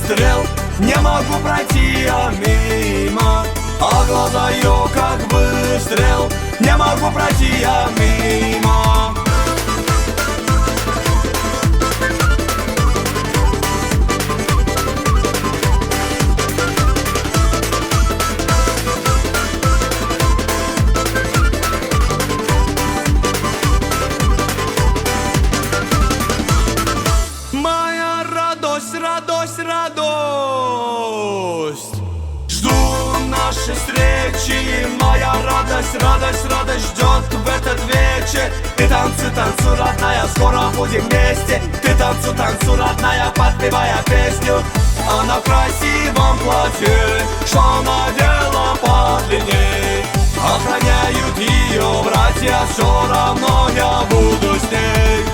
выстрел, не могу пройти я мимо. А глаза ее как выстрел, не могу пройти я мимо. Моя радость, радость, радость, жду нашей встречи. Моя радость, радость, радость ждет в этот вечер. Ты танцуй, танцуй, родная, скоро будем вместе. Ты танцуй, танцуй, родная, подпевая песню. Она в красивом платье, что надела подлинней. Охраняют ее братья, все равно я буду с ней.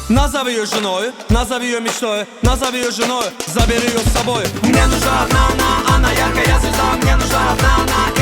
Назови ее женой, назови ее мечтой, назови ее женой, забери ее с собой. Мне нужна одна она яркая звезда. Мне нужна одна она.